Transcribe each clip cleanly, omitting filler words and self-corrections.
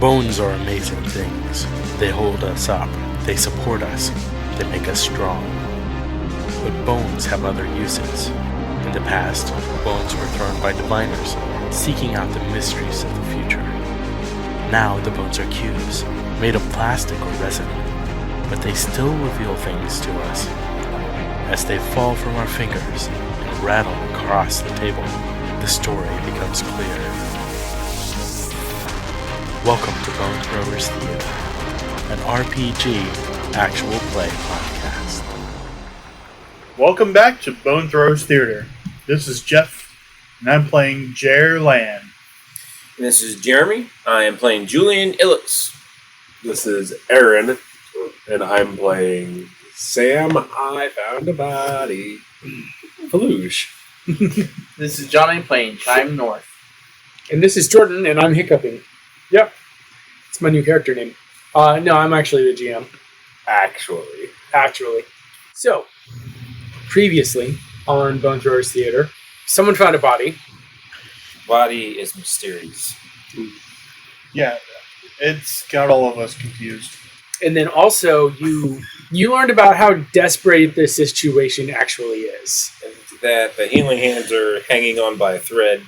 Bones are amazing things. They hold us up, they support us, they make us strong. But bones have other uses. In the past, bones were thrown by diviners, seeking out the mysteries of the future. Now the bones are cubes, made of plastic or resin, but they still reveal things to us. As they fall from our fingers and rattle across the table, the story becomes clear. Welcome to Bone Throwers Theater, an RPG actual play podcast. Welcome back to Bone Throwers Theater. This is Jeff, and I'm playing Jerr Lan. And this is Jeremy. I am playing Julian Illix. This is Aaron, and I'm playing Sam. I found a body. Feluge. This is Johnny playing Chime North. And this is Jordan, and I'm hiccuping. Yep. It's my new character name. No, I'm actually the GM. Actually. So, previously on Bone Throwers Theater, someone found a body. Body is mysterious. Yeah, it's got all of us confused. And then also, you learned about how desperate this situation actually is. And that the healing hands are hanging on by a thread,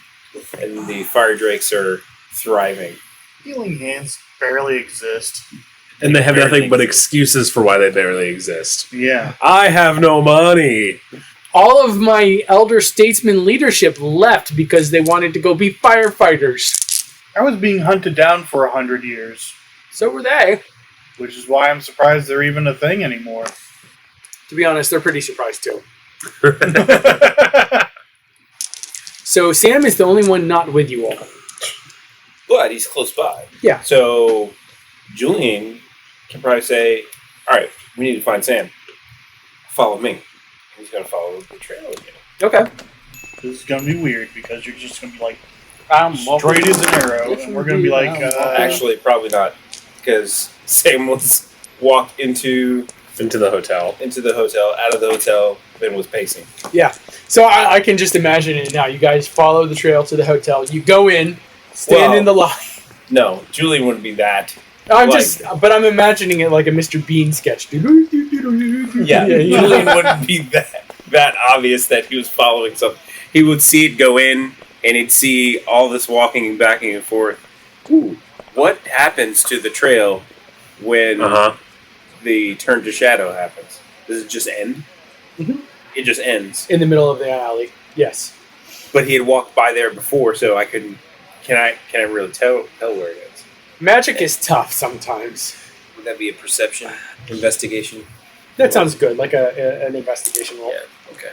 and the fire drakes are thriving. Healing hands barely exist. And they have nothing but excuses for why they barely exist. Yeah. I have no money. All of my elder statesman leadership left because they wanted to go be firefighters. I was being hunted down for 100 years, So were they. which is why I'm surprised they're even a thing anymore. To be honest, they're pretty surprised too. So Sam is the only one not with you all. But he's close by. Yeah. So Julian can probably say, alright, we need to find Sam. Follow me. He's going to follow the trail again. Okay. This is going to be weird because you're just going to be like I'm straight as an arrow, and we're going to be like... Actually, probably not. Because Sam was walked into Into the hotel. out of the hotel, then was pacing. Yeah. So I can just imagine it now. You guys follow the trail to the hotel. You go in, stand in the line. No, Julian wouldn't be that. But I'm imagining it like a Mr. Bean sketch. Yeah, Julian wouldn't be that obvious that he was following something. He would see it go in, and he'd see all this walking and backing and forth. Ooh, what happens to the trail when the turn to shadow happens? Does it just end? Mm-hmm. It just ends. In the middle of the alley. Yes. But he had walked by there before, so I couldn't. Can I really tell where it is? Magic is tough sometimes. Would that be a perception investigation? That sounds good, like an investigation roll. Yeah. Okay.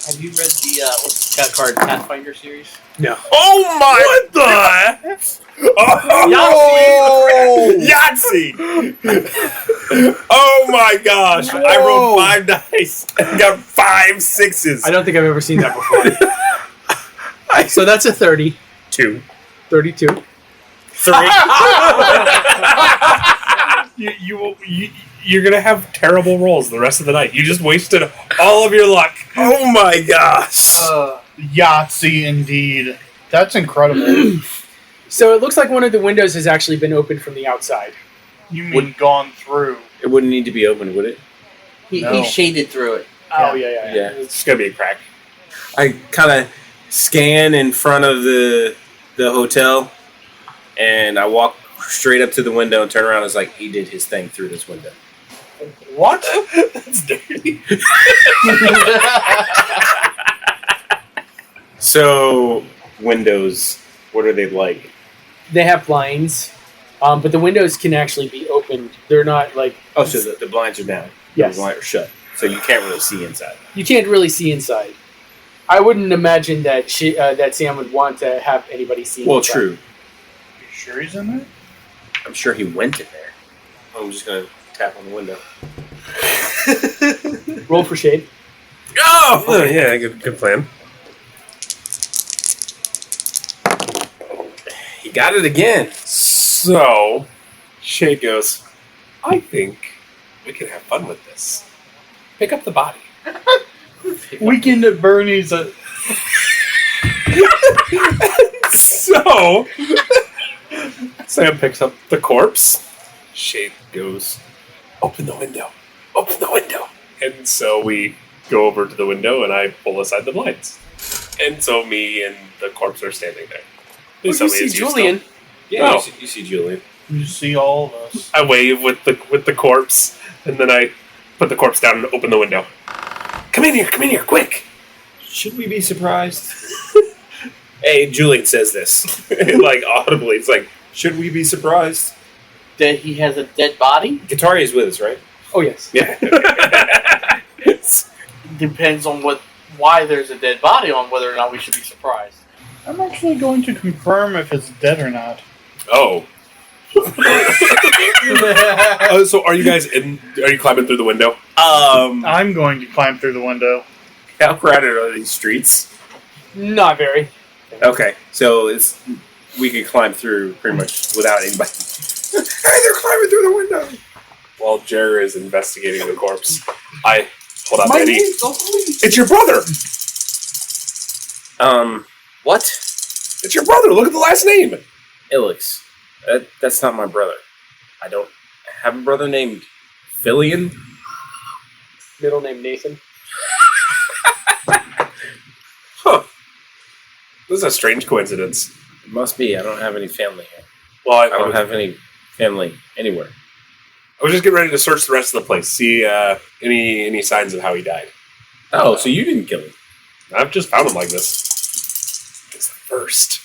Have you read the what's the card Pathfinder series? No. Oh my! What the heck? Oh, Yahtzee! Oh my gosh! Whoa. I rolled 5 dice and got 5 6s. I don't think I've ever seen that before. So that's a 30. 2. 32. 3. You're going to have terrible rolls the rest of the night. You just wasted all of your luck. Oh my gosh! Yahtzee, indeed. That's incredible. So it looks like one of the windows has actually been opened from the outside. You mean gone through. It wouldn't need to be open, would it? No. He shaded through it. Oh, yeah. Yeah. It's going to be a crack. I kind of scan in front of the hotel, and I walk straight up to the window and turn around. It's like he did his thing through this window. What? That's dirty. So, windows, what are they like? They have blinds, but the windows can actually be opened. They're not like... Oh, so the blinds are down. Yes. The blinds are shut. So you can't really see inside. You can't really see inside. I wouldn't imagine that that Sam would want to have anybody see Well, inside. true. You sure he's in there? I'm sure he went in there. I'm just going to tap on the window. Roll for shade. Oh, yeah, good plan. He got it again. So, Shade goes, I think we can have fun with this. Pick up the body. Weekend at Bernie's. So Sam picks up the corpse. Shade goes, open the window. Open the window. And so we go over to the window and I pull aside the blinds. And so me and the corpse are standing there. You see Julian. Yeah, Oh. you see Julian. You see all of us. I wave with the corpse, and then I put the corpse down and open the window. Come in here, quick! Should we be surprised? Hey, Julian says this. Like, audibly. It's like, should we be surprised? That he has a dead body? Katari is with us, right? Oh, yes. Yeah. Depends on why there's a dead body on whether or not we should be surprised. I'm actually going to confirm if it's dead or not. Oh. So are you guys in? Are you climbing through the window? I'm going to climb through the window. How crowded are these streets? Not very. Okay, so we could climb through pretty much without anybody. Hey, they're climbing through the window! While Jerr is investigating the corpse, I hold up, My Eddie. name's Unwilling. It's your brother! What? It's your brother! Look at the last name! Illix. That's not my brother. I don't have a brother named Filian. Middle name Nathan. Huh. This is a strange coincidence. It must be. I don't have any family here. Well, I don't have any family anywhere. I was just getting ready to search the rest of the place, see any signs of how he died. Oh, so you didn't kill him? I've just found him like this. It's the first.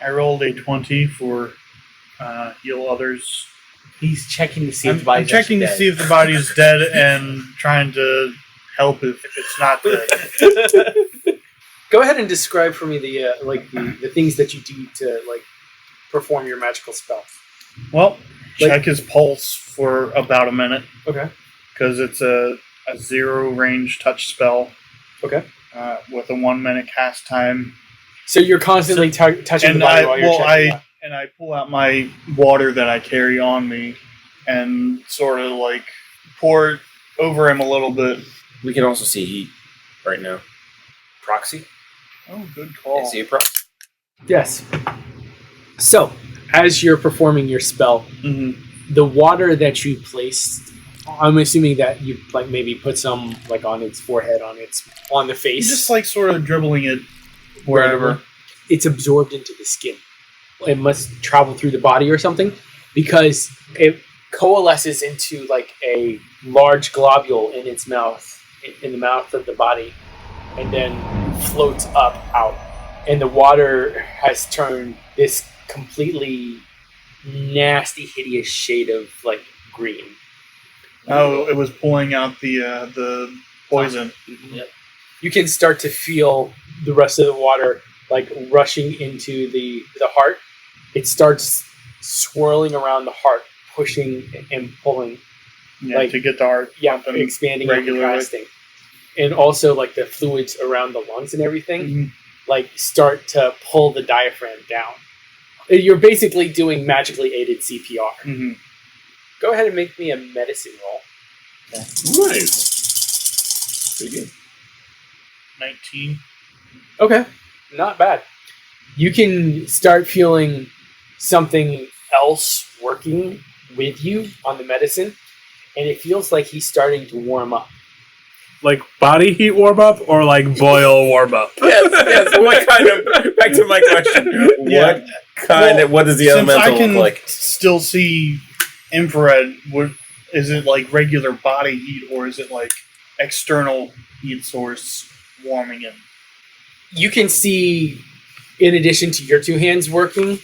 I rolled a 20 for heal others. He's checking to see if the I'm body's checking to actually see if the body is dead and trying to help if it's not dead. Go ahead and describe for me the things that you do to perform your magical spell. Well, check his pulse for about a minute Okay. because it's a 0 range touch spell. Okay. With a 1 minute cast time. So you're constantly touching the And body while you're checking that. I pull out my water that I carry on me and sort of pour it over him a little bit. We can also see heat right now. Proxy? Oh, good call. See a proxy? Yes. So, as you're performing your spell, Mm-hmm. the water that you placed, I'm assuming that you maybe put some on its forehead, on the face. Just sort of dribbling it wherever. It's absorbed into the skin. It must travel through the body or something because it coalesces into a large globule in its mouth, in the mouth of the body, and then floats up out. And the water has turned this completely nasty, hideous shade of green. Oh, it was pulling out the poison. Yep. You can start to feel the rest of the water rushing into the heart. It starts swirling around the heart, pushing and pulling. Yeah, to get the heart pumping expanding and regularly. contracting. And also the fluids around the lungs and everything Mhm. start to pull the diaphragm down. You're basically doing magically aided CPR. Mm-hmm. Go ahead and make me a medicine roll. Nice. Pretty good. 19. Okay. Not bad. You can start feeling something else working with you on the medicine, and it feels like he's starting to warm up. Like body heat warm up or boil warm up? Yes. What kind of? Back to my question. Yeah. What does the Since elemental I can look like? still see infrared, is it regular body heat or is it external heat source warming him? You can see, in addition to your two hands working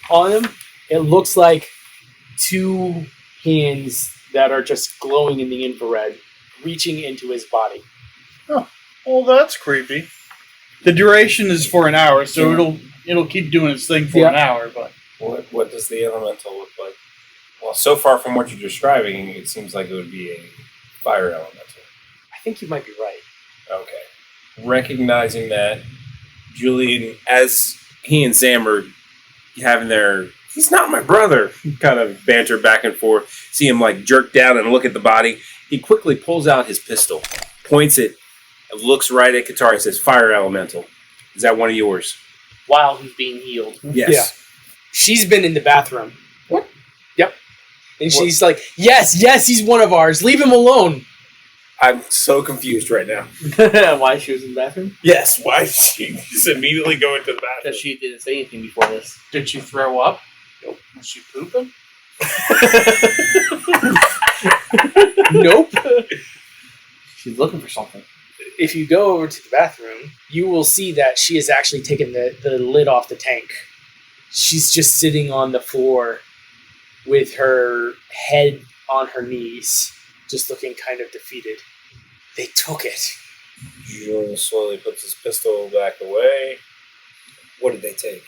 on him, it looks like two hands that are just glowing in the infrared, reaching into his body. Well, that's creepy. The duration is for an hour, so it'll keep doing its thing for an hour. But What does the elemental look like? Well, so far from what you're describing, it seems like it would be a fire elemental. I think you might be right. Okay. Recognizing that, Julian, as he and Sam are having their "he's not my brother" kind of banter back and forth, see him jerk down and look at the body, he quickly pulls out his pistol, points it, looks right at Katari and says, "Fire elemental. Is that one of yours?" While he's being healed. Yes. Yeah. She's been in the bathroom. And she's like, yes, he's one of ours. Leave him alone. I'm so confused right now. Why she was in the bathroom? Yes, why did she just immediately go into the bathroom? Because she didn't say anything before this. Did she throw up? Nope. Was she pooping? Nope. She's looking for something. If you go over to the bathroom, you will see that she has actually taken the lid off the tank. She's just sitting on the floor with her head on her knees, just looking kind of defeated. They took it. Julian slowly puts his pistol back away. What did they take?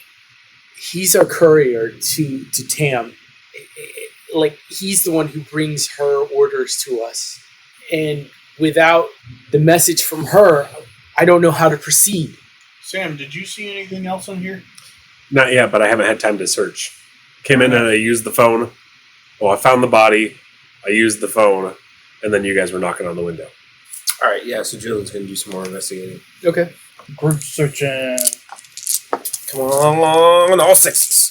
He's our courier to Tam. Like, he's the one who brings her orders to us. And without the message from her, I don't know how to proceed. Sam, did you see anything else in here? Not yet, but I haven't had time to search. Came in and I used the phone. Well, I found the body. I used the phone. And then you guys were knocking on the window. All right, yeah, so Julian's going to do some more investigating. Okay. Group searching. Come on, all sixes.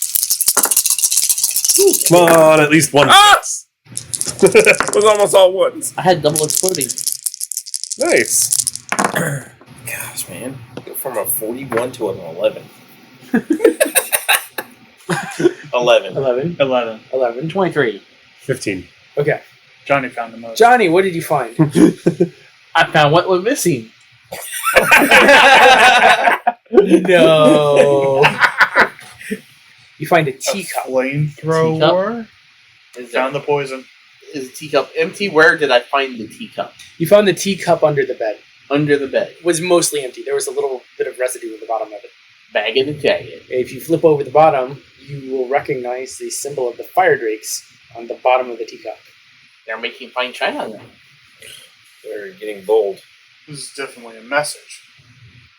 Come on, at least one. Ah! It was almost all ones. I had double exploding. Nice. Gosh, man. Go from a 41 to an 11. 11. 11. 23. 15. Okay. Johnny found the most. Johnny, what did you find? I found what was missing. No. You find a teacup. Flamethrower. Is Found the poison. Is the teacup empty? Where did I find the teacup? You found the teacup under the bed. Under the bed. It was mostly empty. There was a little bit of residue at the bottom of it. Bag in the jacket. If you flip over the bottom, you will recognize the symbol of the fire drakes on the bottom of the teacup. They're making fine china now. They're getting bold. This is definitely a message.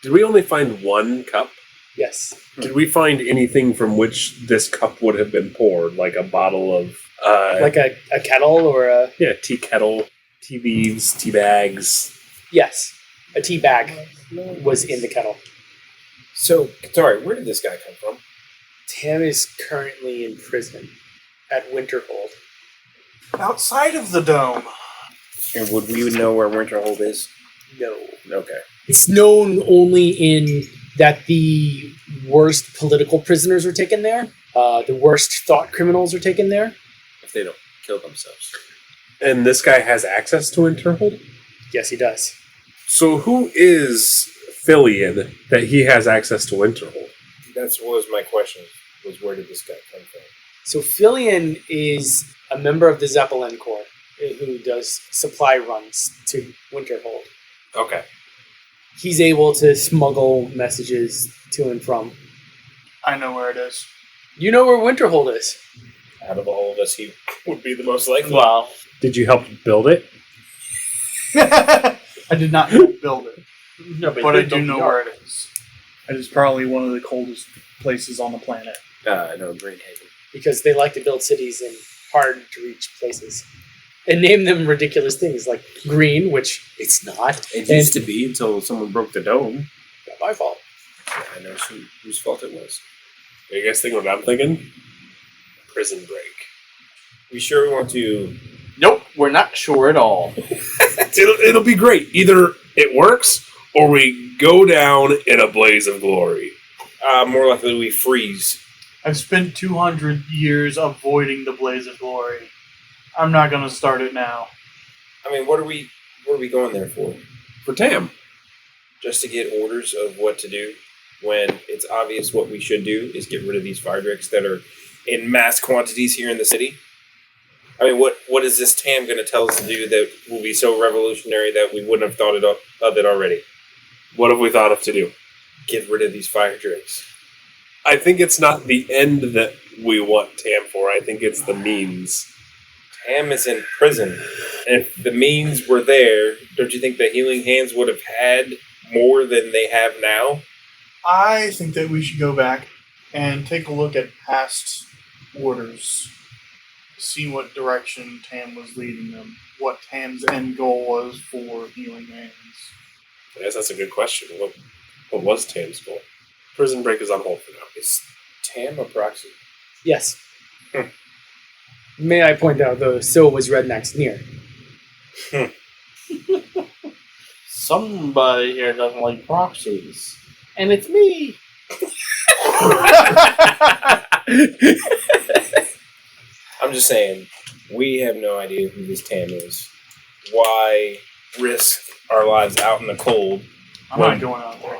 Did we only find one cup? Yes. Did we find anything from which this cup would have been poured? Like a bottle of... Like a kettle or a... Yeah, tea kettle, tea leaves, tea bags. Yes. A tea bag was in the kettle. So, sorry, where did this guy come from? Tam is currently in prison at Winterhold. Outside of the dome. And would we know where Winterhold is? No. Okay. It's known only in that the worst political prisoners are taken there. The worst thought criminals are taken there. If they don't kill themselves. And this guy has access to Interhold? Yes, he does. So who is Filian that he has access to Interhold? That was my question, was where did this guy come from? So Filian is a member of the Zeppelin Corps who does supply runs to Winterhold. Okay. He's able to smuggle messages to and from. I know where it is. You know where Winterhold is. Out of all of us, he would be the most likely. Wow. Did you help build it? I did not help build it, No, but I do know where it is. It is probably one of the coldest places on the planet. I know, Greenhaven. Because they like to build cities in hard-to-reach places. And name them ridiculous things like green, which it's not. It used to be until someone broke the dome. Not my fault. Yeah, I know whose fault it was. Are you guys thinking what I'm thinking? Prison Break. We sure want to... Nope, we're not sure at all. It'll be great. Either it works, or we go down in a blaze of glory. More likely we freeze. I've spent 200 years avoiding the blaze of glory. I'm not going to start it now. I mean, what are we going there for? For Tam. Just to get orders of what to do when it's obvious what we should do is get rid of these fire drakes that are in mass quantities here in the city? I mean, what is this Tam going to tell us to do that will be so revolutionary that we wouldn't have thought of it already? What have we thought of to do? Get rid of these fire drakes. I think it's not the end that we want Tam for. I think it's the means. Tam is in prison. And if the means were there, don't you think the Healing Hands would have had more than they have now? I think that we should go back and take a look at past orders. See what direction Tam was leading them. What Tam's end goal was for Healing Hands. I guess that's a good question. What was Tam's goal? Prison Break is on hold for now. Is Tam a proxy? Yes. May I point out, though, so was Redneck's near. Somebody here doesn't like proxies. And it's me. I'm just saying, we have no idea who this Tam is. Why risk our lives out in the cold? I'm not going out there.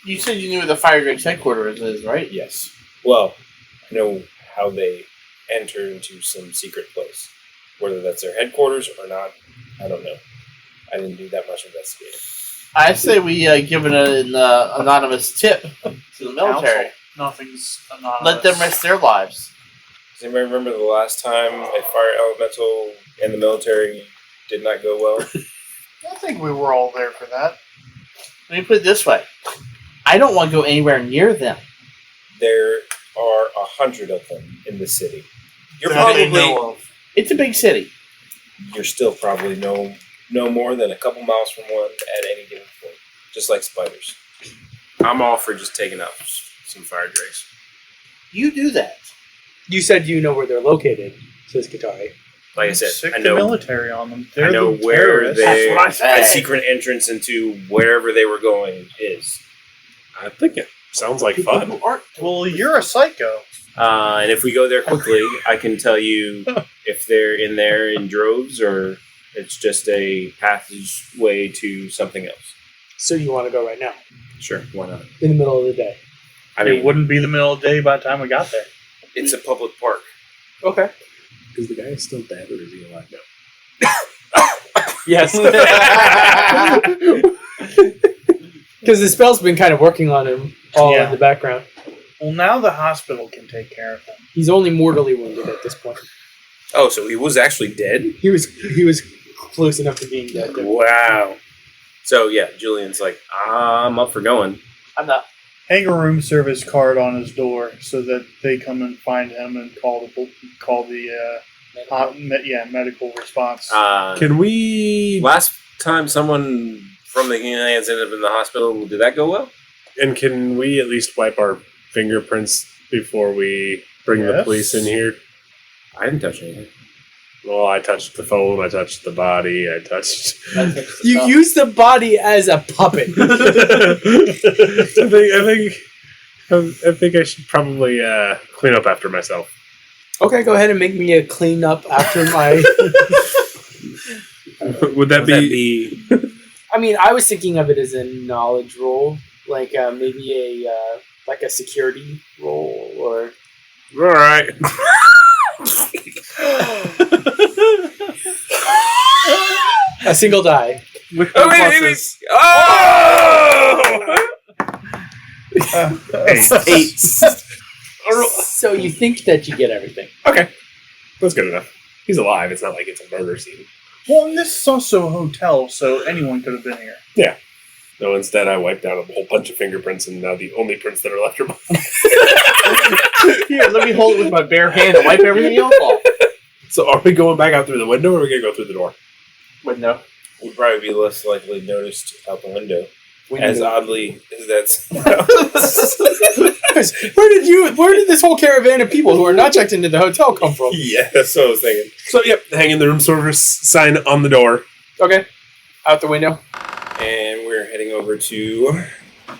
You said you knew where the Fire Drake's headquarters is, right? Yes. Well, I know how they enter into some secret place. Whether that's their headquarters or not, I don't know. I didn't do that much investigating. I say we give an anonymous tip to the military. Council. Nothing's anonymous. Let them risk their lives. Does anybody remember the last time a fire elemental and the military did not go well? I think we were all there for that. Let me put it this way. I don't want to go anywhere near them. There are 100 of them in the city. You're That they probably know of. It's a big city. you're still probably no more than a couple miles from one at any given point. Just like spiders. I'm all for just taking out some fire drakes. You do that. You said you know where they're located, says Katari. Like I said, Sick I the know military on them. I They're know the where terrorists. they That's what I a said. secret entrance into wherever they were going is. I think it sounds like People fun. who aren't. Well, you're a psycho. And if we go there quickly, I can tell you if they're in there in droves or it's just a passageway to something else. So you want to go right now, Sure, why not? in the middle of the day? I It mean, wouldn't be the middle of the day by the time we got there. it's a public park. Okay. Is the guy still dead or is he alive now? Yes. Because the spell's been kind of working on him all Yeah. in the background. Well, now the hospital can take care of him. He's only mortally wounded at this point. Oh, so he was actually dead? He was close enough to being dead. Wow. So yeah, Julian's like, I'm up for going. I'm not. Hang a room service card on his door so that they come and find him and call the medical response. Can we... Last time someone from the United ended up in the hospital, did that go well? And can we at least wipe our fingerprints before we bring the Yes. police in here? I didn't touch anything. Well, I touched the phone, I touched the body, I touched... You use the body as a puppet. I think I should probably clean up after myself. Okay, go ahead and make me a clean up after my... Would that be... I mean, I was thinking of it as a knowledge roll, like maybe a security roll, or All right. a single die. With Oh, wait. Oh! Eight. So you think that you get everything? Okay. That's good enough. He's alive. It's not like it's a murder scene. Well, and this is also a hotel, so anyone could have been here. No, instead I wiped out a whole bunch of fingerprints, and now the only prints that are left are mine. Here, let me hold it with my bare hand and wipe everything else off. So are we going back out through the window, or are we going to go through the door? Window. Would probably be less likely noticed out the window. As oddly as that's. Where did this whole caravan of people who are not checked into the hotel come from? Yeah, that's what I was thinking. So, yep, hanging the room service sign on the door. Okay, out the window. And we're heading over to.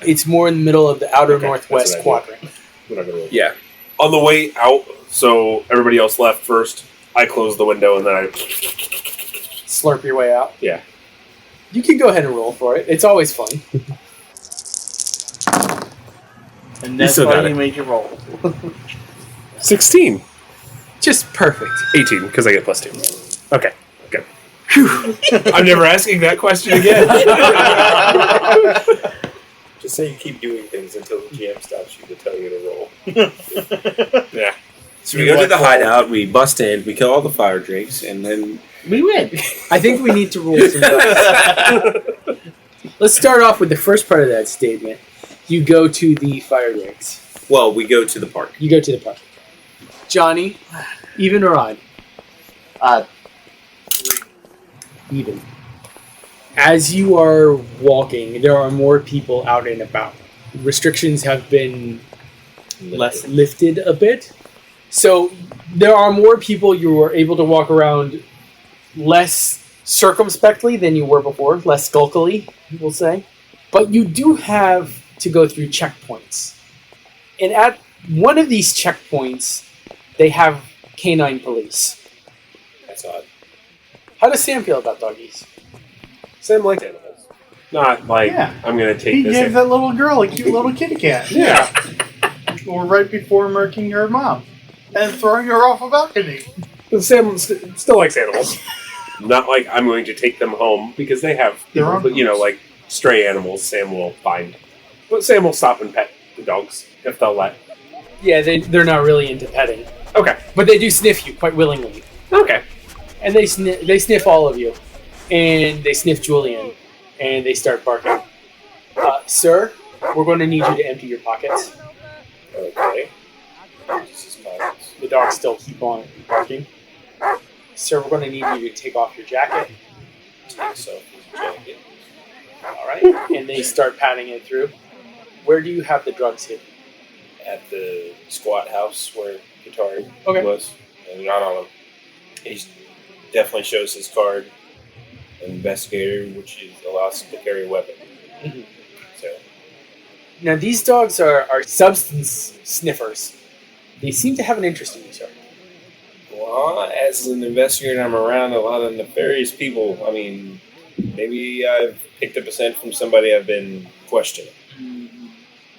It's more in the middle of the outer Okay, northwest that's what I quadrant. We're not going to Yeah. On the way out, so everybody else left first, I closed the window, and then I... Slurp your way out. Yeah. You can go ahead and roll for it. It's always fun. And that's still got why it. you made your roll. 16. Just perfect. 18, because I get +2. Okay, good. I'm never asking that question again. Just say you keep doing things until the GM stops you to tell you to roll. Yeah. So we go to the hideout, we bust in, we kill all the fire drakes, and then. We win. I think we need to roll some dice. Let's start off with the first part of that statement. You go to the fire rigs. Well, we go to the park. You go to the park. Johnny, even or odd? Even. As you are walking, there are more people out and about. Restrictions have been Less. lifted a bit, So there are more people. You were able to walk around less circumspectly than you were before, less skulkily, we'll say. But you do have to go through checkpoints. And at one of these checkpoints, they have canine police. That's odd. How does Sam feel about doggies? Sam likes animals. Not like, Yeah. I'm going to take He this. gave that little girl a cute little kitty cat. Yeah. Or right before murking her mom. And throwing her off a balcony. But Sam still likes animals. Not like I'm going to take them home because they have, Their own homes. like stray animals Sam will find. But Sam will stop and pet the dogs if they'll let. Yeah, they're not really into petting. Okay. But they do sniff you quite willingly. Okay. And they sniff all of you. And they sniff Julian. And they start barking. Sir, we're going to need you to empty your pockets. Okay. The dogs still keep on barking. Sir, we're going to need you to take off your jacket. Alright. And they start patting it through. Where do you have the drugs hidden? At the squat house where Guitar Okay. was. And not on him. He definitely shows his card. Investigator, which allows him to carry a weapon. Mhm. So, Now, these dogs are substance sniffers. They seem to have an interest in you, sir. well, as an investigator, I'm around a lot of nefarious people. I mean, maybe I've picked up a scent from somebody I've been questioning.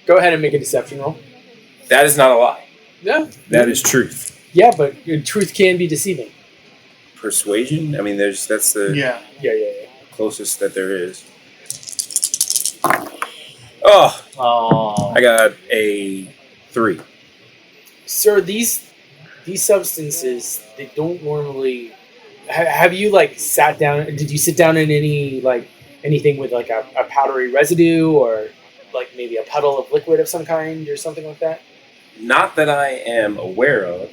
Go ahead and make a deception roll. That is not a lie. Yeah. That is truth. Yeah, but truth can be deceiving. Persuasion? I mean, that's the Yeah. Yeah. closest that there is. Oh, Oh. I got a 3. Sir, these substances, they don't normally... Have you, like, sat down... Did you sit down in any, like, anything with, like, a powdery residue or, like, maybe a puddle of liquid of some kind or something like that? Not that I am aware of,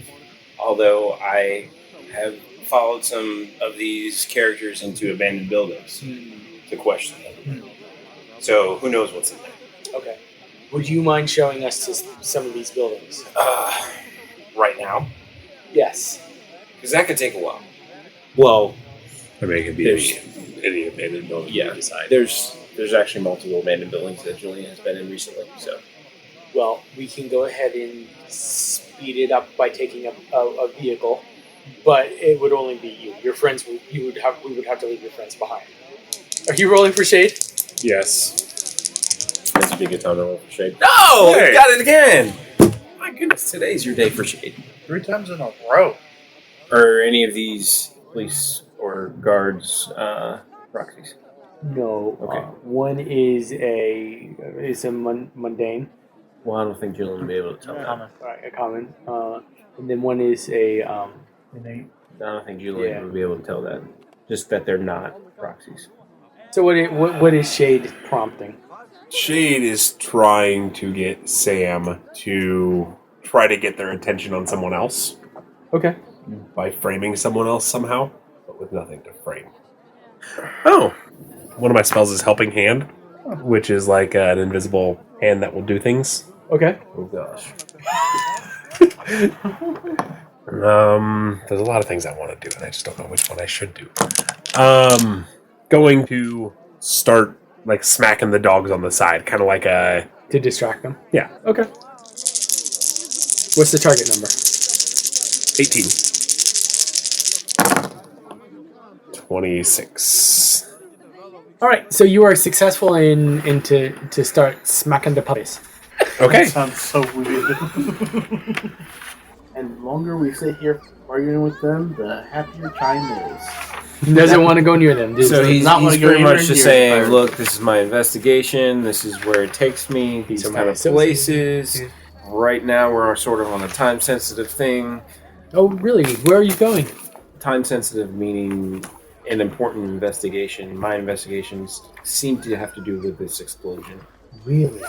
although I have followed some of these characters into abandoned buildings to question them. So who knows what's in there? Okay. Would you mind showing us to some of these buildings? Right now? Yes. Because that could take a while. Well, I mean, it could be There's- any abandoned building. Yeah, you decide. there's actually multiple abandoned buildings that Julian has been in recently. So Well, we can go ahead and speed it up by taking a vehicle, but it would only be you. Your friends, we would have to leave your friends behind. Are you rolling for shade? Yes. that's a good time to roll for shade. No, Hey. you got it again. My goodness, today's your day for shade. 3 times in a row. Or any of these police or guards proxies. No. Okay. One is a mundane, Well, I don't think Julian will be able to tell that. Common. right, a common, and then one is a Innate. I don't think Julian Yeah. would be able to tell that. Just that they're not proxies. So what is shade prompting? Shade is trying to get Sam to try to get their attention on someone else Okay. by framing someone else somehow, but with nothing to frame. Oh, One of my spells is Helping Hand, which is like an invisible hand that will do things. Okay. oh gosh. There's a lot of things I want to do, and I just don't know which one I should do. Going to start like smacking the dogs on the side, kind of like a To distract them. yeah, Okay. What's the target number? 18. 26. All right. So you are successful to start smacking the puppies. Okay. That sounds so weird. And the longer we sit here arguing with them, the happier Chime is. He doesn't want to go near them. So he's not wanna go pretty anywhere much just near saying, fire. look, this is my investigation. This is where it takes me. These So kind my of places. Yeah. Right now, we're sort of on a time-sensitive thing. Oh, really? Where are you going? Time-sensitive meaning an important investigation. My investigations seem to have to do with this explosion. Really?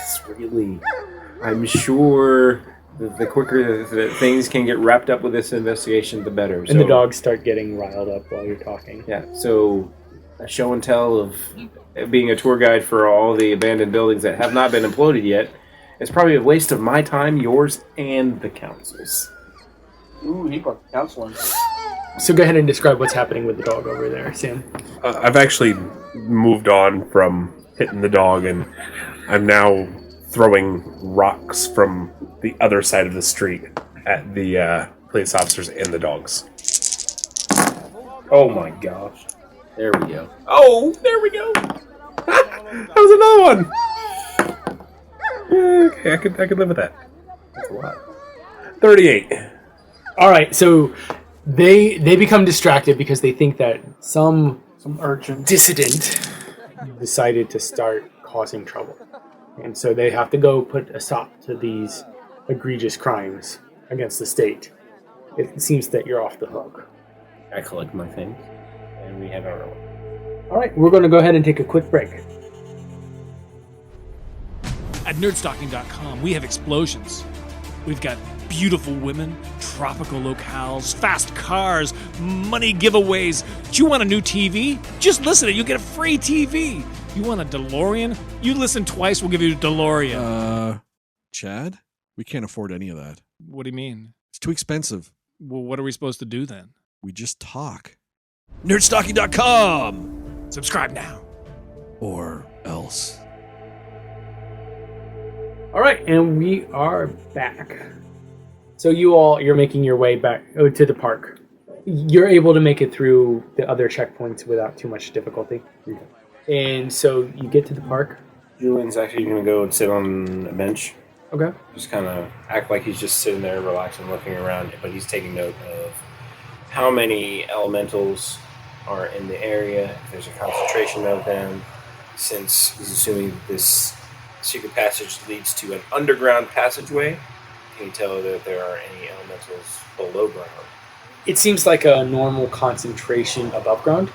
It's really... I'm sure the quicker that things can get wrapped up with this investigation, the better. And the dogs start getting riled up while you're talking. Yeah, so a show and tell of being a tour guide for all the abandoned buildings that have not been imploded yet It's probably a waste of my time, yours, and the council's. Ooh, he brought the council in. So go ahead and describe what's happening with the dog over there, Sam. I've actually moved on from hitting the dog, and I'm now throwing rocks from the other side of the street at the police officers and the dogs. Oh my gosh. There we go. Oh, there we go. That was another one. Okay, I could live with that. That's a lot. 38. All right, so they become distracted because they think that some urchin dissident decided to start causing trouble. And so they have to go put a stop to these egregious crimes against the state. It seems that you're off the hook. I collect my things, and we have our own. All right, we're going to go ahead and take a quick break. At nerdstalking.com, we have explosions. We've got beautiful women, tropical locales, fast cars, money giveaways. Do you want a new TV? Just listen and you'll get a free TV. You want a DeLorean? You listen twice, we'll give you a DeLorean. Chad? We can't afford any of that. What do you mean? It's too expensive. Well, what are we supposed to do then? We just talk. Nerdstalking.com! Subscribe now. Or else. All right, and we are back. So you're making your way back to the park. You're able to make it through the other checkpoints without too much difficulty. And so you get to the park. Julian's actually going to go and sit on a bench. Okay. Just kind of act like he's just sitting there, relaxing, looking around, but he's taking note of how many elementals are in the area, if there's a concentration of them, since he's assuming that this secret passage leads to an underground passageway. Can you tell that there are any elementals below ground? It seems like a normal concentration above ground,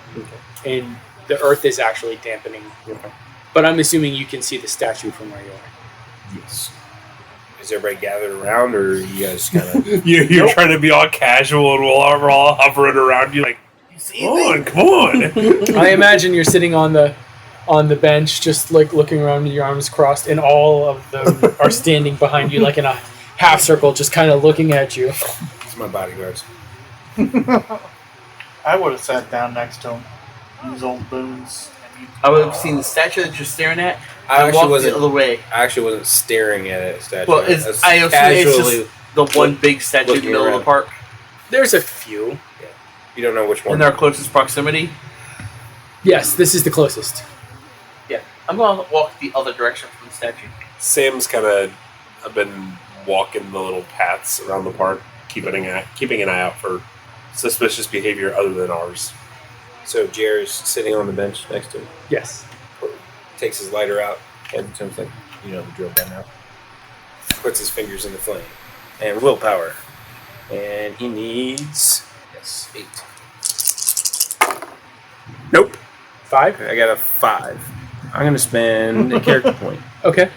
and the earth is actually dampening. Okay. But I'm assuming you can see the statue from where you are. Yes. Is everybody gathered around, or are you guys kind of... You're trying to be all casual, and we're all hovering around you like, come on. I imagine you're sitting on the bench, just like looking around with your arms crossed, and all of them are standing behind you, like in a half circle, just kind of looking at you. These are my bodyguards. I would have sat down next to him. These old boons. I would have seen the statue that you're staring at. I and walked the other way. I actually wasn't staring at a statue. Well, it's just the one big statue in the middle of the park. There's a few. Yeah. You don't know which one. In our closest proximity. Yes, this is the closest. Yeah, I'm gonna walk the other direction from the statue. Sam's kind of been walking the little paths around the park, keeping an eye out for suspicious behavior other than ours. So Jerry's sitting on the bench next to him. Yes. Takes his lighter out, and turns like, the drill by now. Puts his fingers in the flame. And willpower. And he needs... 8. Nope. 5? I got a 5. I'm going to spend a character point. Okay.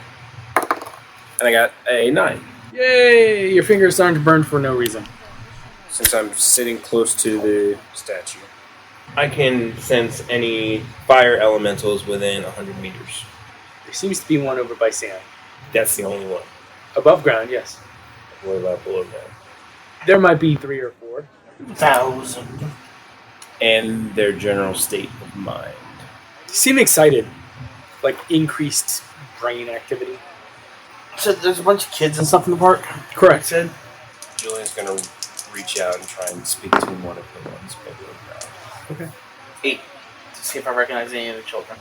And I got a 9. Yay! Your fingers aren't burned for no reason. Since I'm sitting close to the statue, I can sense any fire elementals within 100 meters. There seems to be one over by Sam. That's the only one. Above ground, yes. What about below ground? There might be 3 or 4. 1,000. And their general state of mind. You seem excited. Like increased brain activity. So there's a bunch of kids and stuff in the park? Correct. Said. Julian's going to reach out and try and speak to one of the ones below ground. Okay. 8. To see if I recognize any of the children.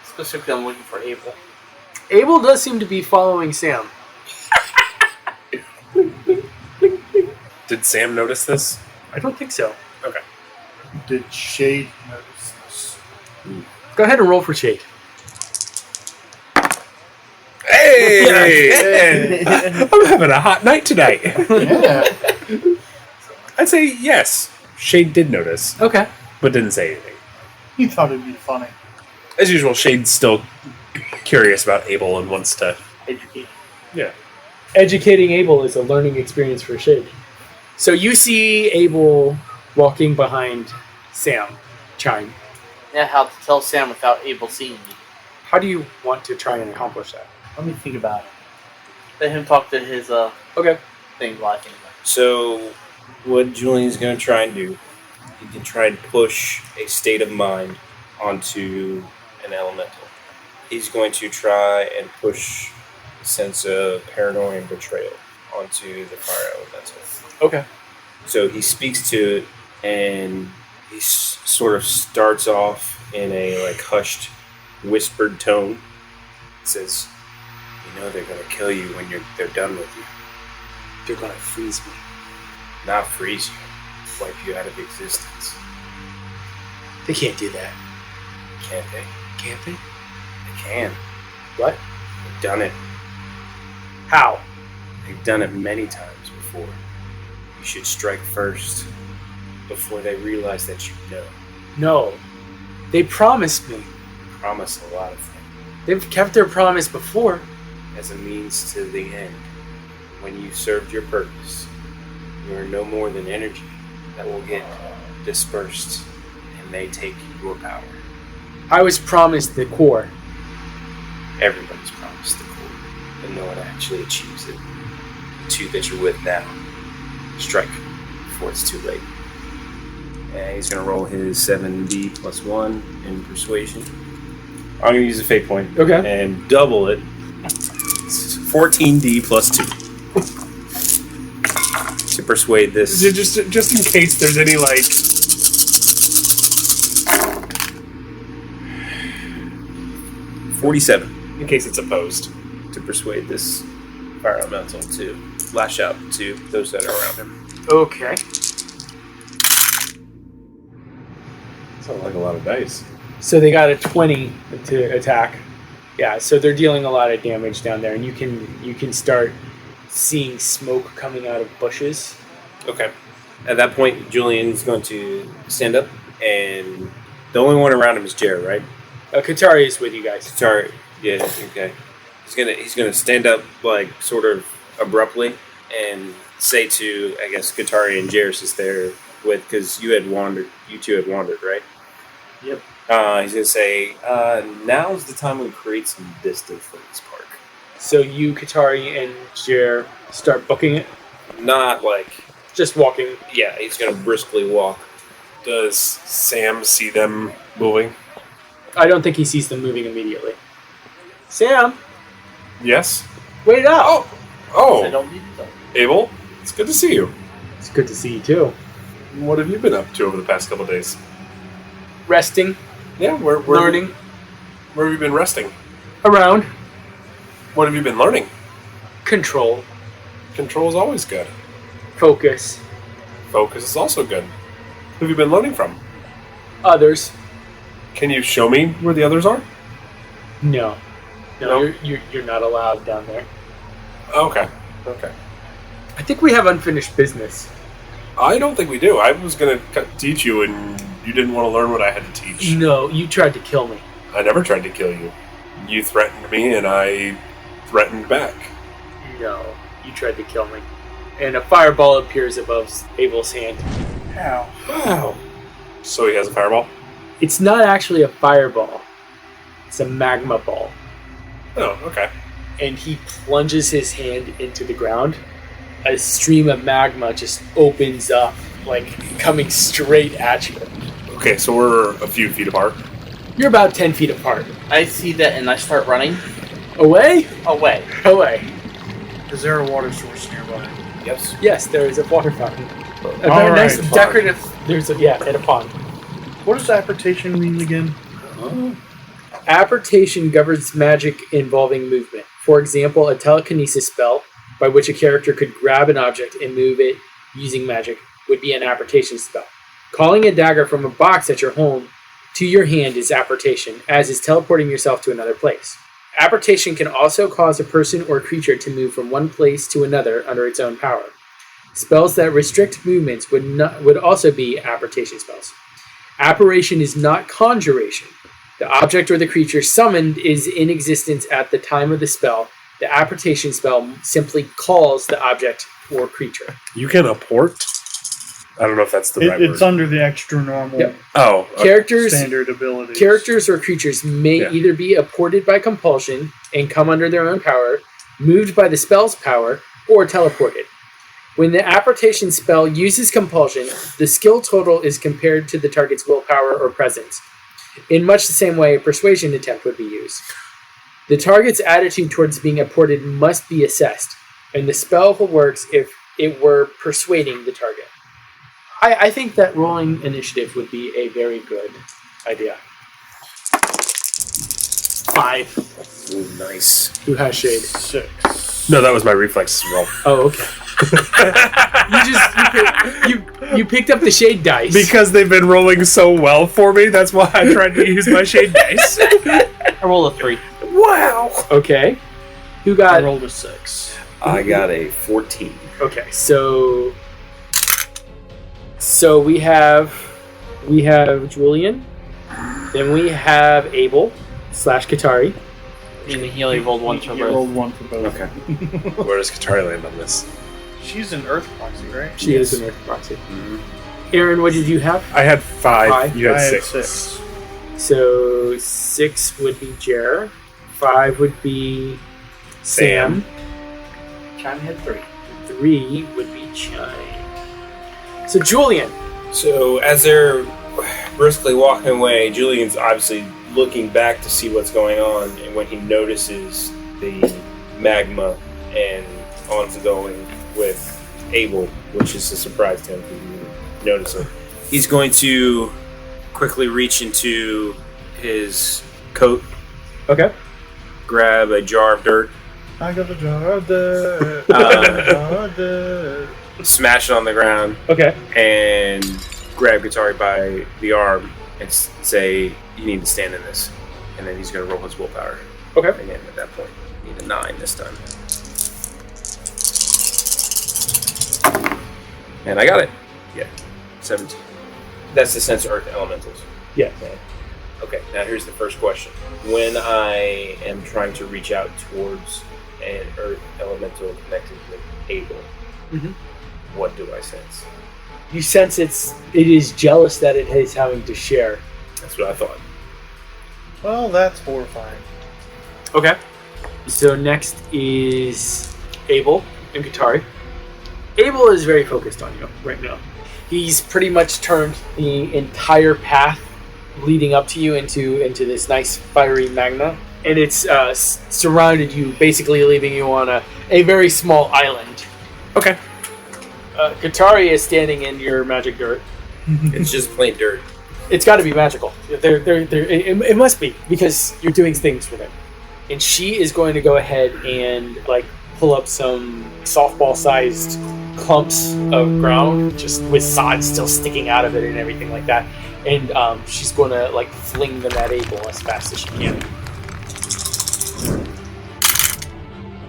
Specifically, I'm looking for Abel. Abel does seem to be following Sam. Did Sam notice this? I don't think so. Okay. Did Shade notice this? Go ahead and roll for Shade. Hey! I'm having a hot night tonight. Yeah. I'd say yes. Shade did notice, Okay. but didn't say anything. He thought it'd be funny. As usual, Shade's still curious about Abel and wants to... Educate. Yeah. Educating Abel is a learning experience for Shade. So you see Abel walking behind Sam, Chime. Yeah, how to tell Sam without Abel seeing me. How do you want to try and accomplish that? Let me think about it. Let him talk to his Okay. thing while I think about it. So, what Julian's going to try and do, he can try and push a state of mind onto an elemental. He's going to try and push a sense of paranoia and betrayal onto the fire elemental. Okay. So he speaks to it, and he sort of starts off in a like hushed, whispered tone. It says, "You know they're going to kill you when they're done with you. They're gonna freeze me. Not freeze you, wipe you out of existence. They can't do that. Can't they? Can't they? They can. What? They've done it. How? They've done it many times before. You should strike first before they realize that you know. No. They promised me. Promise a lot of things They've kept their promise before. as a means to the end. When you served your purpose, you are no more than energy that will get dispersed and they take your power. I was promised the core. Everybody's promised the core, but no one actually achieves it. The two that you're with now, strike before it's too late. And he's going to roll his 7D plus 1 in persuasion. I'm going to use a fate point. Okay. And double it. It's 14D plus 2. To persuade this. Just in case there's any, like... 47. In case it's opposed. To persuade this fire elemental to lash out to those that are around him. Okay. Sounds like a lot of dice. So they got a 20 to attack. Yeah, so they're dealing a lot of damage down there, and you can start seeing smoke coming out of bushes. Okay. At that point, Julian's going to stand up, and the only one around him is Jerr, right? Katari is with you guys. Sorry. Yeah. Okay. He's gonna stand up like sort of abruptly and say to I guess Katari and Jerr is there with because you two had wandered, right? Yep. He's gonna say, "Now's the time we create some distance from this park." So you, Katari, and Jer start booking it. Not like Just walking. yeah. He's gonna briskly walk. Does Sam see them moving? I don't think he sees them moving immediately. Sam, Yes. wait up! I Oh, don't need to. Abel, it's good to see you. It's good to see you too. What have you been up to over the past couple of days? Resting, Yeah, where learning, Where have you been resting? around, What have you been learning? control, Control is always good. focus, Focus is also good. Who have you been learning from? others. Can you show me where the others are? No. No? You're not allowed down there. Okay. I think we have unfinished business. I don't think we do. I was going to teach you, and you didn't want to learn what I had to teach. No, you tried to kill me. I never tried to kill you. You threatened me, and I threatened back. No, you tried to kill me. And a fireball appears above Abel's hand. How? Wow. So he has a fireball? It's not actually a fireball. It's a magma ball. Oh, okay. And he plunges his hand into the ground. A stream of magma just opens up, like coming straight at you. Okay, so we're a few feet apart. You're about 10 feet apart. I see that and I start running Away? away. Away. Is there a water source nearby? Yes. Yes, there is a water fountain. A All very right, nice fine. decorative. There's and a pond. What does apportation mean again? Apportation governs magic involving movement. For example, a telekinesis spell by which a character could grab an object and move it using magic would be an apportation spell. Calling a dagger from a box at your home to your hand is apportation, as is teleporting yourself to another place. Apportation can also cause a person or creature to move from one place to another under its own power. Spells that restrict movements would also be apportation spells. Apparition is not conjuration. The object or the creature summoned is in existence at the time of the spell. The apportation spell simply calls the object or creature. You can apport? I don't know if that's the right It's word. under the extra normal Yep. Oh, okay. standard abilities. Characters or creatures may Yeah. either be apported by compulsion and come under their own power, moved by the spell's power, or teleported. When the apportation spell uses compulsion, the skill total is compared to the target's willpower or presence, in much the same way a persuasion attempt would be used. The target's attitude towards being apported must be assessed, and the spell works if it were persuading the target. I think that rolling initiative would be a very good idea. 5. Ooh, nice. Who has shade? 6. No, that was my reflex roll. Oh, okay. you picked up the shade dice. Because they've been rolling so well for me, that's why I tried to use my shade dice. I roll a 3. Wow. Okay. Who I got... rolled a 6. I got a 14. Okay, so we have Julian, then we have Abel / Katari. And he only rolled 1 for He both. rolled 1 for both. Okay. Where does Katari land on this? She's an Earth proxy, right? She is an Earth proxy. Aaron, what did you have? I had 5. 5. You had I had 6. 6. So 6 would be Jerr, 5 would be Sam. Chime had 3. 3 would be Chime. So Julian. So as they're briskly walking away, Julian's obviously looking back to see what's going on, and when he notices the magma and ongoing with Abel, which is a surprise to him because he didn't notice it, he's going to quickly reach into his coat, Okay. grab a jar of dirt, I got the jar of dirt. Uh, Jar of dirt. smash it on the ground, Okay. and grab Katari by the arm and say, "You need to stand in this." And then he's going to roll his willpower. Okay. Again, at that point, need a 9 this time. And I got it. Yeah, 17. That's the sense of Earth Elementals. Yeah. Okay, now here's the first question. When I am trying to reach out towards an Earth Elemental connected with Abel, Mhm. what do I sense? You sense it is jealous that it is having to share. That's what I thought. Well, that's horrifying. Okay. So next is Abel and Katari. Abel is very focused on you right now. He's pretty much turned the entire path leading up to you into this nice fiery magma, and it's surrounded you, basically leaving you on a very small island. Okay. Katari is standing in your magic dirt. It's just plain dirt. It's got to be magical. It must be, because you're doing things with it. And she is going to go ahead and pull up some softball-sized clumps of ground, just with sod still sticking out of it and everything like that. And she's going to fling them at Abel as fast as she can.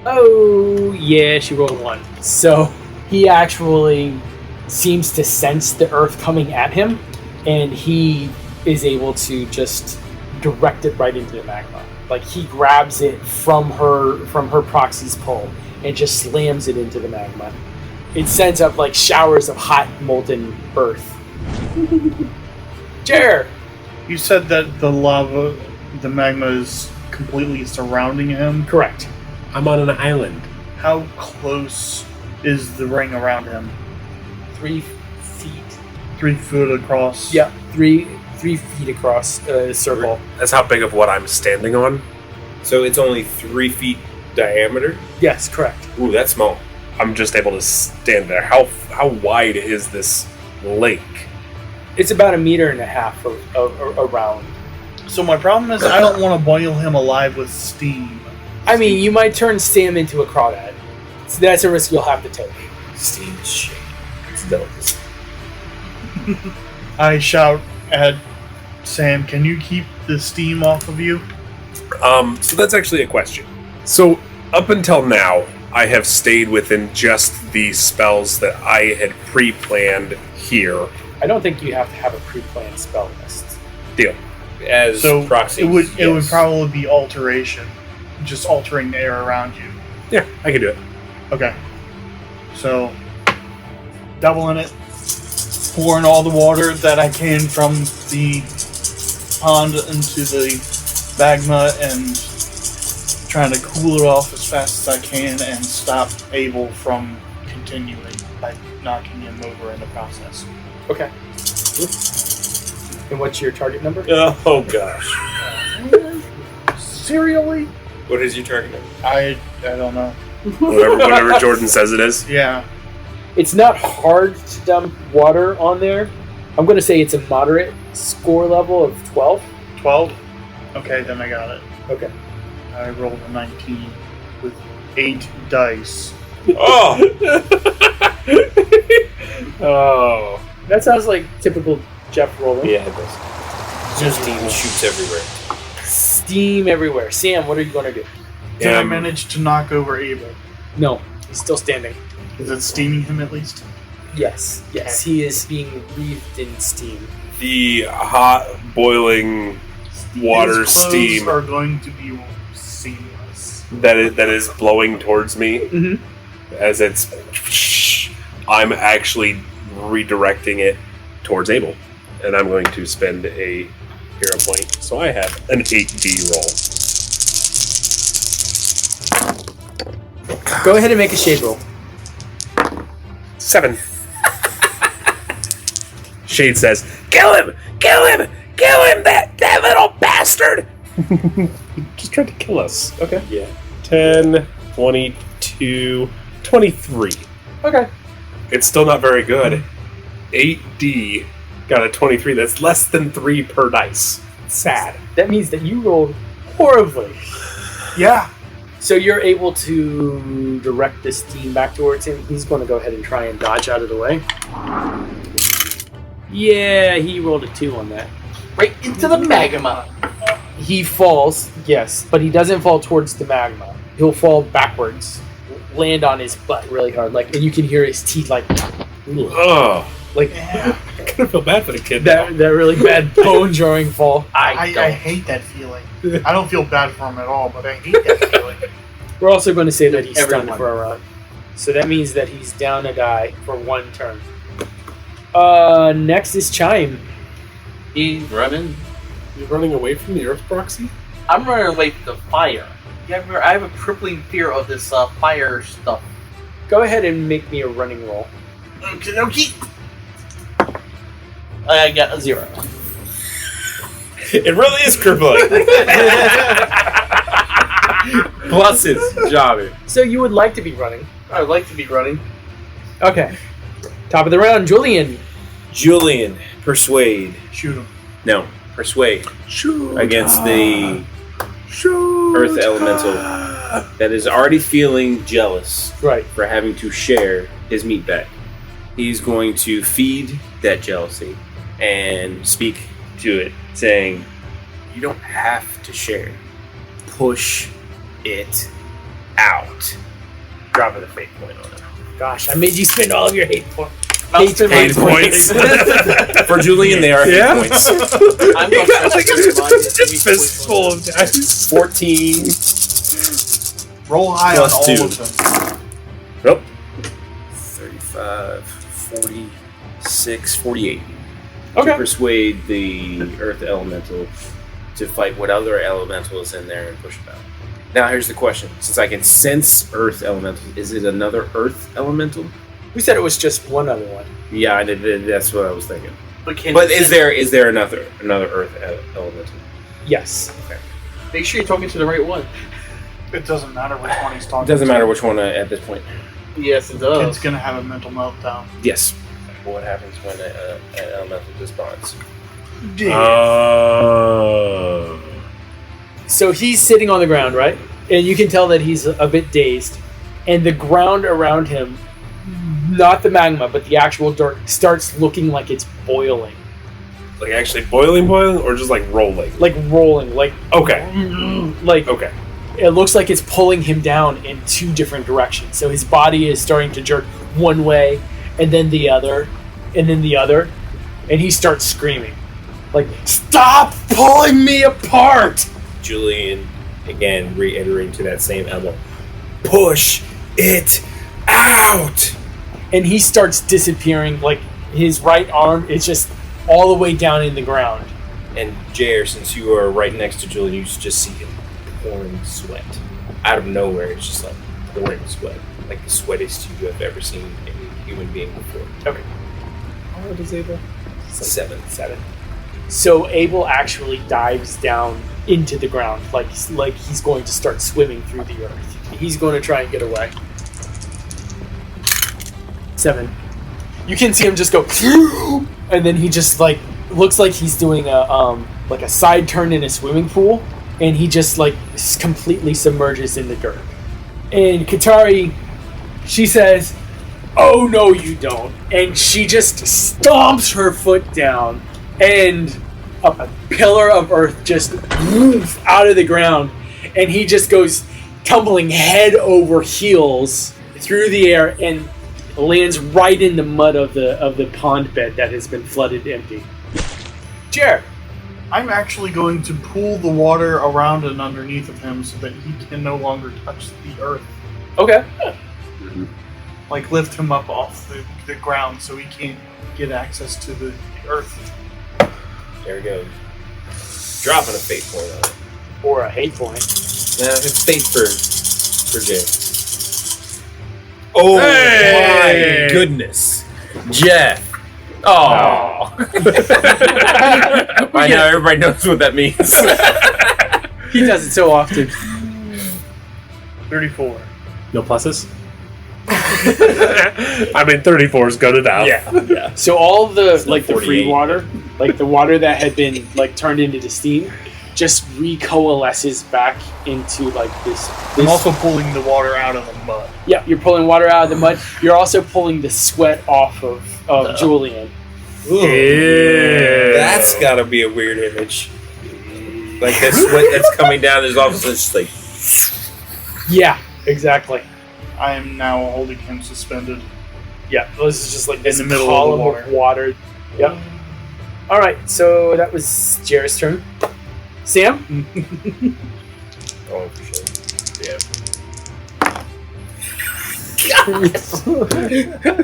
Oh yeah, she rolled 1. So he actually seems to sense the earth coming at him, and he is able to just direct it right into the magma. He grabs it from her proxy's pull and just slams it into the magma. It sends up showers of hot molten earth. Jerr! You said that the magma is completely surrounding him. Correct. I'm on an island. How close is the ring around him? 3 feet. 3 foot across? Yeah, 3 feet across a circle. That's how big of what I'm standing on. So it's only 3 feet diameter? Yes, correct. Ooh, that's small. I'm just able to stand there. How wide is this lake? It's about 1.5 meters around. So my problem is I don't want to boil him alive with steam. I mean, you might turn Sam into a crawdad. So that's a risk you'll have to take. Steam shit. It's delicacy. I shout at Sam, can you keep the steam off of you? So that's actually a question. So up until now, I have stayed within just the spells that I had pre-planned here. I don't think you have to have a pre-planned spell list. Deal. As So proxy. it would probably be alteration. Just altering the air around you. Yeah, I can do it. Okay. So, doubling it, pouring all the water that I can from the pond into the magma, and trying to cool it off as fast as I can and stop Abel from continuing by knocking him over in the process. Okay. And what's your target number? Oh gosh. Serially? What is your target number? I don't know. Whatever Jordan says it is. Yeah. It's not hard to dump water on there. I'm going to say it's a moderate score level of 12. 12? Okay, then I got it. Okay. I rolled a 19 with 8 dice. Oh! Oh. That sounds like typical Jeff rolling. Yeah, it does. Just steam shoots everywhere. Steam everywhere. Sam, what are you going to do? Did I manage to knock over Abel? No, he's still standing. Is it steaming him at least? Yes, yes, he is being wreathed in steam. The hot, boiling water His clothes steam are going to be seamless. that is blowing towards me Mm-hmm. as it's. I'm actually redirecting it towards Abel, and I'm going to spend a hero point. So I have an 8D roll. Go ahead and make a shade roll. 7. Shade says, "Kill him! Kill him! Kill him! That little bastard!" Just tried to kill us. Okay. Yeah. 10, 22, 23. Okay. It's still not very good. 8D got a 23. That's less than 3 per dice. Sad. That means that you rolled horribly. Yeah. So you're able to direct the steam back towards him. He's going to go ahead and try and dodge out of the way. Yeah, he rolled a 2 on that. Right into the magma. He falls, yes, but he doesn't fall towards the magma. He'll fall backwards, land on his butt really hard, like, and you can hear his teeth like, Oh. like Yeah. I kind of feel bad for the kid. that really bad bone jarring fall. I hate that feeling. I don't feel bad for him at all, but I hate that feeling. We're also going to say that he's stunned Everyone. for a round, so that means that he's down a die for 1 turn. Next is Chime. He's running. You're running away from the Earth proxy? I'm running away from the fire. Yeah, I have a crippling fear of this fire stuff. Go ahead and make me a running roll. Okay. I got a 0. It really is crippling. Pluses, Johnny. So you would like to be running. I would like to be running. Okay. Top of the round, Julian. Julian, persuade. Shoot him. No, persuade. Against the Earth Elemental that is already feeling jealous Right. for having to share his meat bag. He's going to feed that jealousy and speak to it, saying, "You don't have to share. Push it out." Dropping a fate point on it. Gosh, I made you spend all of your hate points. Hate points. For Julian, they are hate points. I'm going to Just fistful of dice. 14. Roll high Plus on all 2. of them. Nope. 35, 46, 48. Okay. To persuade the Earth Elemental to fight what other elemental is in there and push it out. Now, here's the question. Since I can sense Earth Elemental, is it another Earth Elemental? We said it was just one other one. Yeah, I did. That's what I was thinking. But Is there another Earth Elemental? Yes. Make sure you're talking to the right one. It doesn't matter which one he's talking It doesn't to. matter which one at this point. Yes, it Kid's does. gonna have a mental meltdown. Yes. What happens when an elemental disbands? So he's sitting on the ground, right? And you can tell that he's a bit dazed. And the ground around him, not the magma, but the actual dirt, starts looking like it's boiling. Like actually boiling, or just like rolling? Like rolling. Like, Okay. like Okay. it looks like it's pulling him down in 2 different directions. So his body is starting to jerk one way, and then the other, and then the other. And he starts screaming. Like, stop pulling me apart! Julian, again, reiterating to that same elbow. Push it out! And he starts disappearing. Like, his right arm is just all the way down in the ground. And Jerr, since you are right next to Julian, you just see him pouring sweat. Out of nowhere, it's just like pouring sweat. Like the sweatiest you have ever seen a human being before. Okay. How old is Abel? 7. So Abel actually dives down into the ground, like he's going to start swimming through the earth. He's going to try and get away. 7. You can see him just go, and then he just like looks like he's doing a side turn in a swimming pool, and he just like completely submerges in the dirt. And Katari, she says, "Oh no, you don't!" And she just stomps her foot down, and a pillar of earth just moves out of the ground, and he just goes tumbling head over heels through the air and lands right in the mud of the pond bed that has been flooded empty. Jerr. I'm actually going to pull the water around and underneath of him so that he can no longer touch the earth. Okay. Like lift him up off the ground so he can't get access to the earth. There we go. Dropping a fate point on it. Or a hate point. Nah, it's fate for Jay. Oh my goodness. Jeff. Oh. I know, everybody knows what that means. He does it so often. 34. No pluses? I mean, 34 is good enough. Yeah. So all the like the free 48. water, like the water that had been like turned into the steam, just recoalesces back into like this. I'm also pulling the water out of the mud. Yeah, you're pulling water out of the mud. You're also pulling the sweat off of Julian. Ooh. That's gotta be a weird image. Like that sweat that's coming down is all just like. Yeah, exactly. I am now holding him suspended. Yeah, this is just like this in the middle column of the water. Yep. All right, so that was Jerr's turn. Sam? Oh, for sure. Yeah.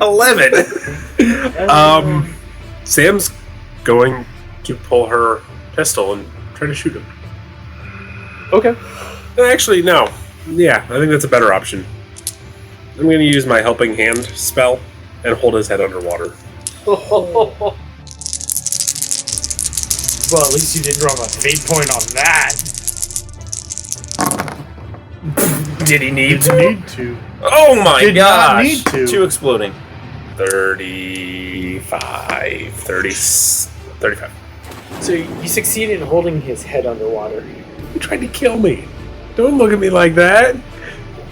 11. Sam's going to pull her pistol and try to shoot him. Okay. Actually, no. Yeah, I think that's a better option. I'm going to use my helping hand spell and hold his head underwater. Well, at least you didn't drop a fate point on that. Did he need Need to. Oh my Did not gosh! need to. 2 exploding. 35. So you succeed in holding his head underwater. You tried to kill me. Don't look at me like that.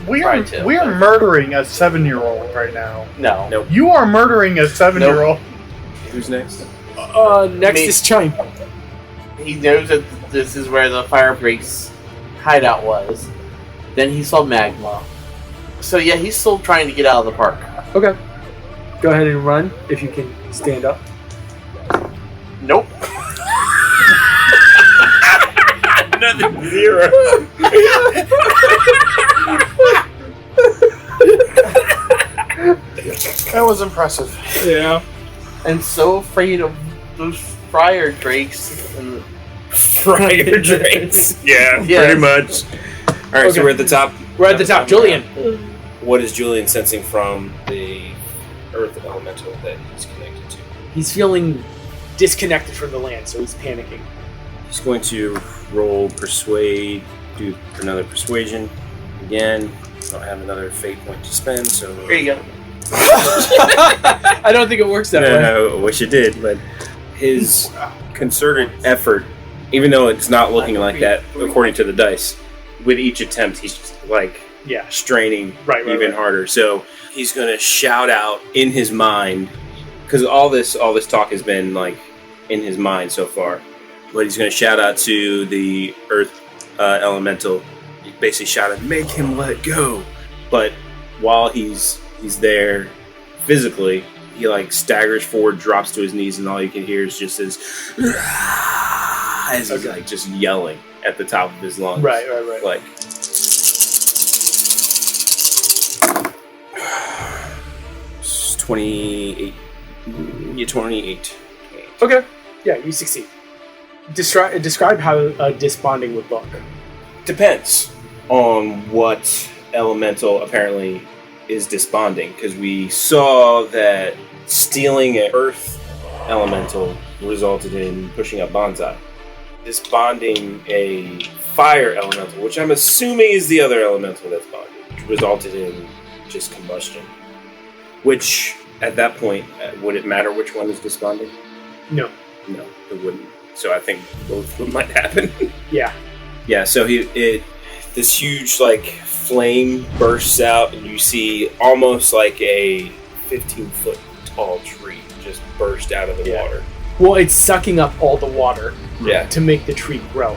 We Try are to, we are but- murdering a 7-year-old right now. No. Nope. You are murdering a 7-year-old. Who's next? Next Me. is Chime. He knows that this is where the fire breaks hideout was. Then he saw magma. So yeah, he's still trying to get out of the park. Okay. Go ahead and run if you can stand up. Nope. Another 0. That was impressive. Yeah. And so afraid of those fire drakes. And Fryer drinks. Yeah, Yes. pretty much. Alright, Okay. so we're at the top. We're at the top. Julian. What is Julian sensing from the earth elemental that he's connected to? He's feeling disconnected from the land, so he's panicking. He's going to roll persuade, do another persuasion. Again, I don't have another fate point to spend, so... here you go. I don't think it works that way. No, I wish it did, but his concerted effort, even though it's not looking like that, according to the dice, with each attempt, he's just like Yeah. straining Right, even harder. So he's going to shout out in his mind, because all this talk has been like in his mind so far. But he's going to shout out to the earth elemental. He basically shouted, "Make him let go!" But while he's there physically, he like staggers forward, drops to his knees, and all you can hear is just his as he's like just yelling at the top of his lungs. Right. Like 28. Yeah, 28. Okay. Yeah, you succeed. Describe how desponding would look. Depends on what elemental apparently is disbonding, because we saw that stealing an earth elemental resulted in pushing up bonsai. Disbonding a fire elemental, which I'm assuming is the other elemental that's bonded, resulted in just combustion. Which, at that point, would it matter which one is disbonding? No. No, it wouldn't. So I think both of them might happen. Yeah. Yeah, so this huge, like, flame bursts out, and you see almost like a 15-foot tall tree just burst out of the water. Well, it's sucking up all the water Yeah. to make the tree grow.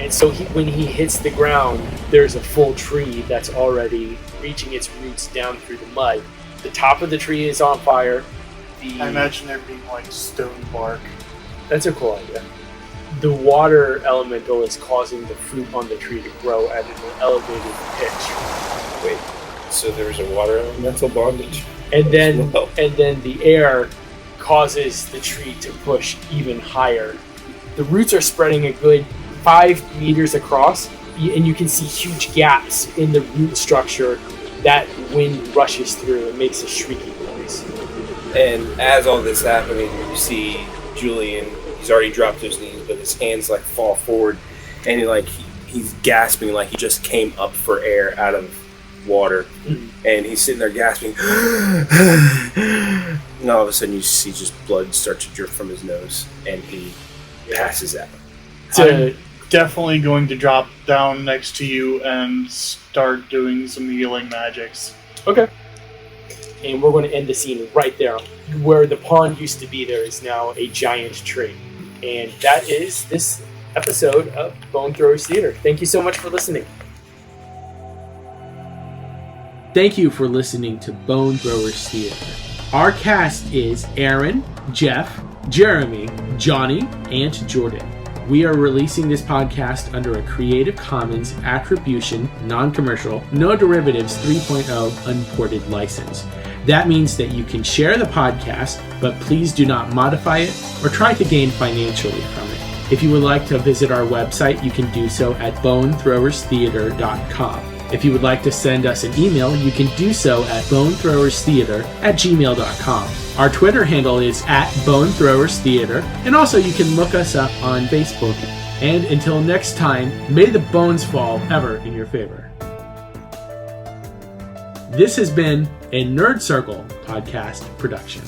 And so when he hits the ground, there's a full tree that's already reaching its roots down through the mud. The top of the tree is on fire. I imagine there being like stone bark. That's a cool idea. The water elemental is causing the fruit on the tree to grow at an elevated pitch. Wait, so there's a water elemental bondage? And then Well. the air causes the tree to push even higher. The roots are spreading a good 5 meters across, and you can see huge gaps in the root structure that wind rushes through and makes a shrieking noise. And as all this happening, you see Julian, he's already dropped to his knees, but his hands like fall forward, and he's gasping like he just came up for air out of water. And he's sitting there gasping. And all of a sudden you see just blood start to drip from his nose, and he passes out. I'm definitely going to drop down next to you and start doing some healing magics. Okay. And we're going to end the scene right there. Where the pond used to be, there is now a giant tree. And that is this episode of Bone Throwers Theater. Thank you so much for listening. Thank you for listening to Bone Throwers Theater. Our cast is Aaron, Jeff, Jeremy, Johnny, and Jordan. We are releasing this podcast under a Creative Commons Attribution, Non-Commercial, No Derivatives 3.0 Unported license. That means that you can share the podcast, but please do not modify it or try to gain financially from it. If you would like to visit our website, you can do so at bonethrowerstheater.com. If you would like to send us an email, you can do so at bonethrowerstheater@gmail.com. Our Twitter handle is @bonethrowerstheater, and also you can look us up on Facebook. And until next time, may the bones fall ever in your favor. This has been a Nerd Circle podcast production.